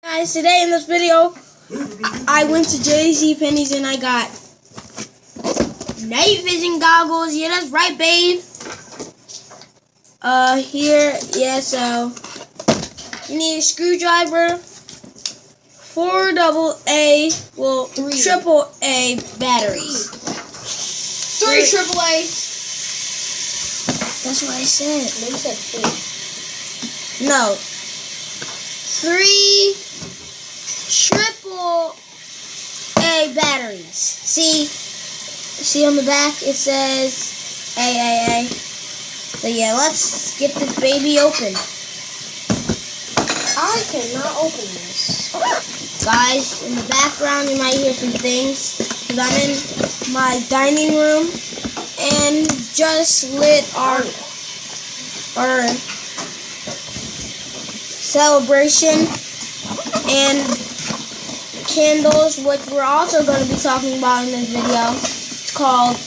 Guys, today in this video, I went to JCPenney's and I got night vision goggles. Yeah, that's right, babe. So you need a screwdriver, 4 triple A batteries. 3 AAA. That's what I said. No, you said 4. No. 3 triple A batteries. See on the back it says AAA. So yeah, let's get this baby open. I cannot open this. Guys, in the background you might hear some things because I'm in my dining room and just lit our celebration and candles, which we're also going to be talking about in this video. It's called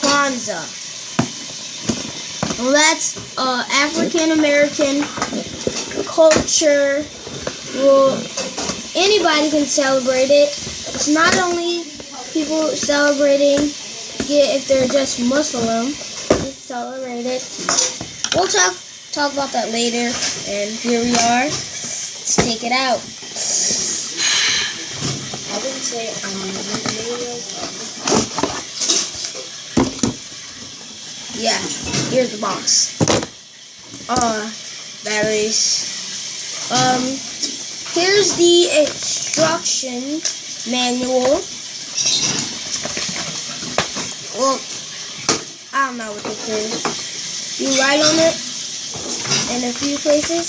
Kwanzaa. Well, that's African American culture. Well, anybody can celebrate it. It's not only people celebrating it if they're just Muslim. They celebrate it. We'll talk about that later. And here we are. Let's take it out. I wouldn't say I'm in the video. Yeah, here's the box. Batteries. Here's the instruction manual. Well, I don't know what this is. You write on it in a few places.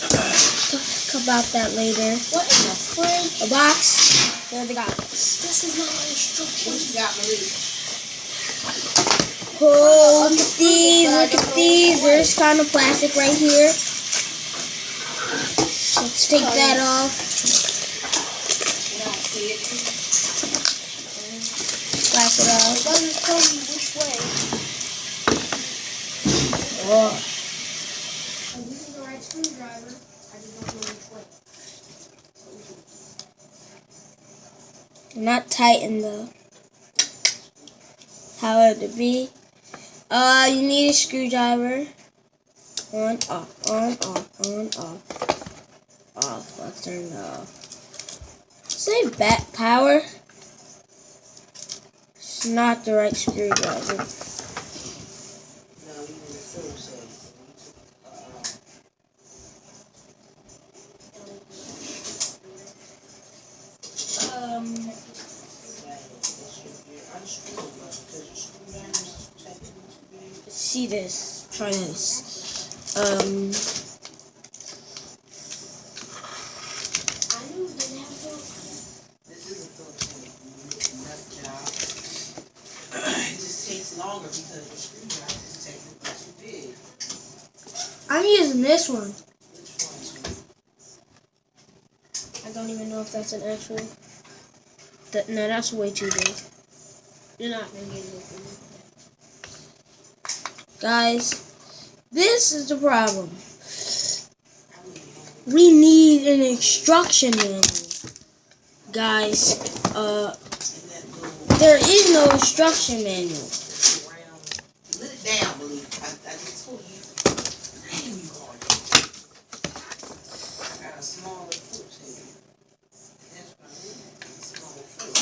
Talk about that later. What in the fridge? A box. There they got this. This is not my instructions. What you got, Marie? Oh, look at these. Look at these. There's kind of plastic right here. Let's take that off. Glass it off. It doesn't tell me which way. Oh. I'm using the right screwdriver. I just don't know which way. Not tighten though. How would it be? You need a screwdriver. On, off, on, off, on, off. Off, let's turn it off. Say back power. It's not the right screwdriver. See this. Try this. I knew we didn't have a filter. This is a filter. Nut job. It just takes longer because the screwdriver is technically too big. I'm using this one. Which one? I don't even know if that's an actual. No, that's way too big. You're not gonna get it. Guys, this is the problem. We need an instruction manual. Guys, there is no instruction manual. Let it down, believe. I just told you. Damn, you hard. I got a smaller foot here. That's what I need. A smaller foot.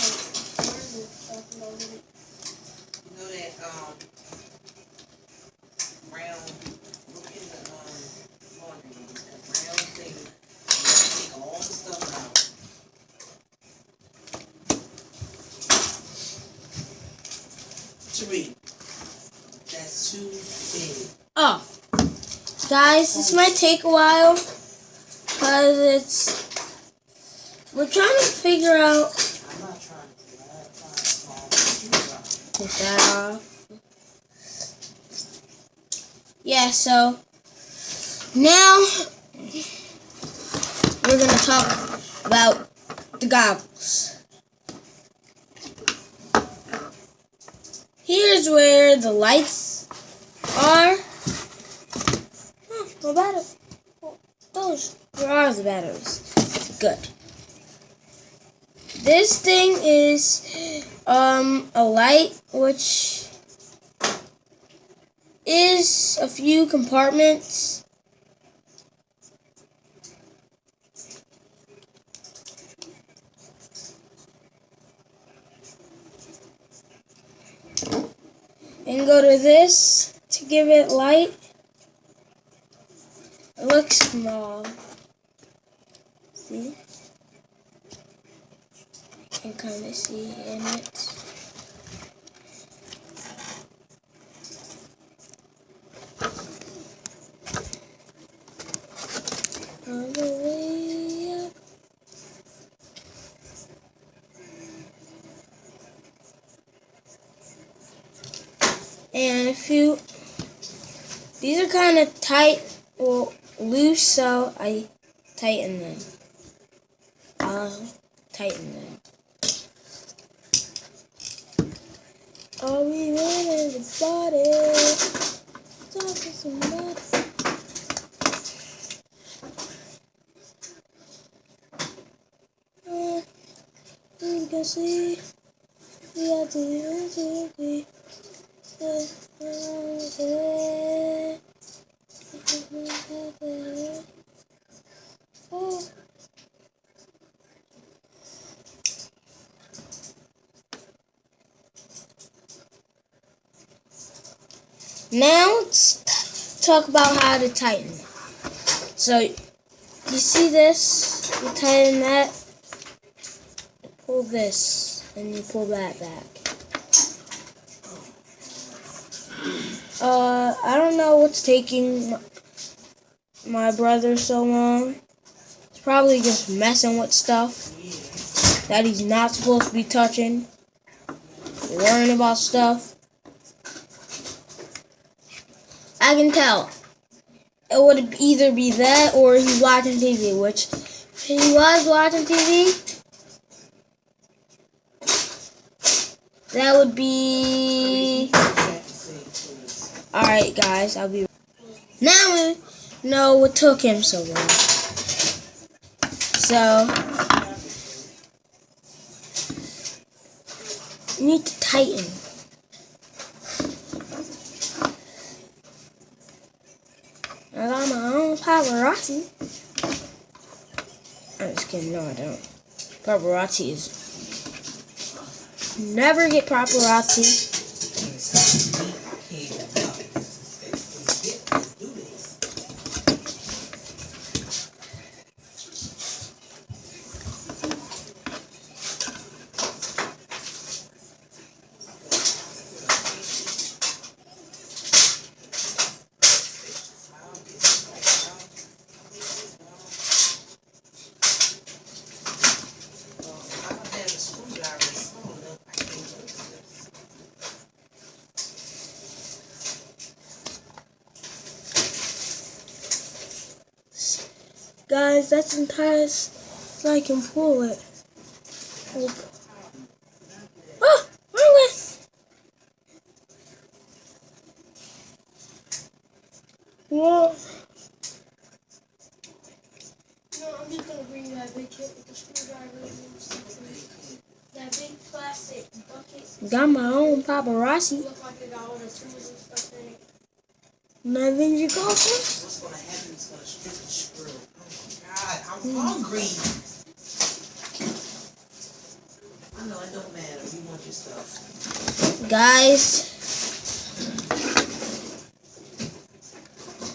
You know that, round, look in the, laundry room, that round thing, you gotta take all the stuff out. Three. That's too big. Oh, guys, this might take a while because we're trying to figure out. I'm not trying to do that. I'm trying to small screwdriver. Take that off. Yeah, so now we're going to talk about the goggles. Here's where the lights are. No battery. Those. Where are the batteries? good. This thing is a light, which is a few compartments. And go to this to give it light. It looks small. See? You can kind of see in it. All the way up. And these are kind of tight or loose, so I tighten them. I'll tighten them. All we want is a body. Talk to somebody. You can see we are doing. Now let's talk about how to tighten it. So you see this, you tighten that, you pull this, and you pull that back. I don't know what's taking my brother so long. He's probably just messing with stuff that he's not supposed to be touching. Learning about stuff. I can tell. It would either be that or he's watching TV, which if he was watching TV, that would be... Alright guys, I'll be... Now we know what took him so long. So, you need to tighten. I got my own paparazzi. I'm just kidding, no I don't. Paparazzi is... Never get paparazzi. Guys, that's entire so I can pull it. Oh, wrong way. Whoa. No, I'm just gonna bring you that big kit with the screwdriver and stuff. That big plastic bucket. Got my own paparazzi. Look like it got all the tools and stuff in it. Nothing you go for? What's gonna happen is gonna strip the screw. God, I'm hungry. I know it don't matter. You want your stuff. Guys,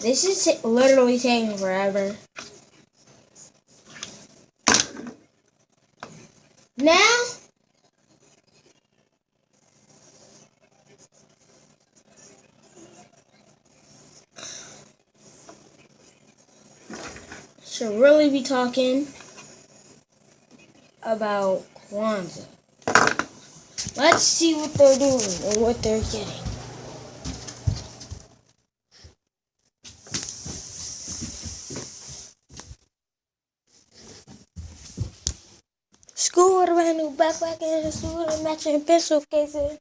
this is literally taking forever. Now, should really be talking about Kwanzaa. Let's see what they're doing or what they're getting. School with a brand new backpack and a suit and matching pencil cases.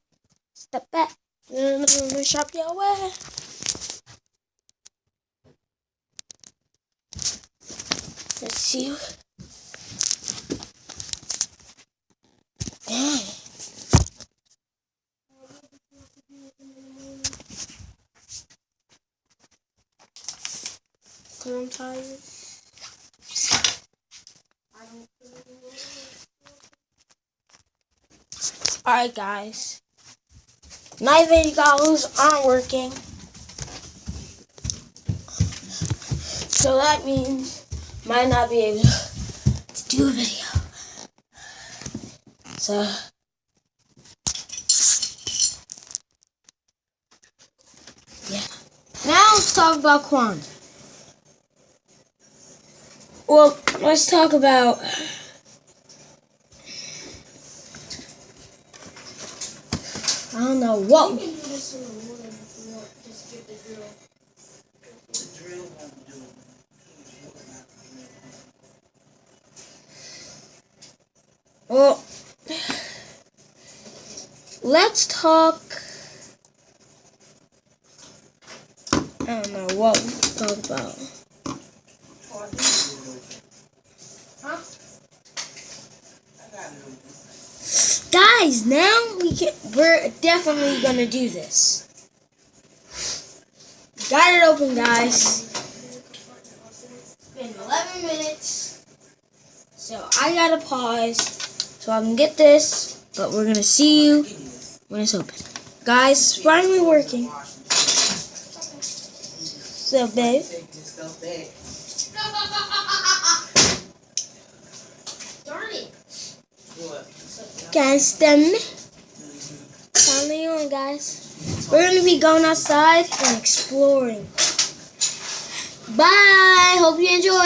Step back and shop your way. Let's see. tires. Alright, guys. Night vision goggles aren't working. So that means might not be able to do a video. So yeah. Now let's talk about Kwanzaa. Well, let's talk about I don't know what. You can do this in the morning if you want. Just get the drill. The drill won't do it. Well, let's talk. I don't know what to talk about. Huh? I got it open. Guys, now we're definitely gonna do this. Got it open, guys. It's been 11 minutes. So I gotta pause so I can get this, but we're gonna see you when it's open. Guys, it's finally working. So, babe. Take this stuff back. Darn it. What? Guys, finally on, guys. We're gonna be going outside and exploring. Bye. Hope you enjoy.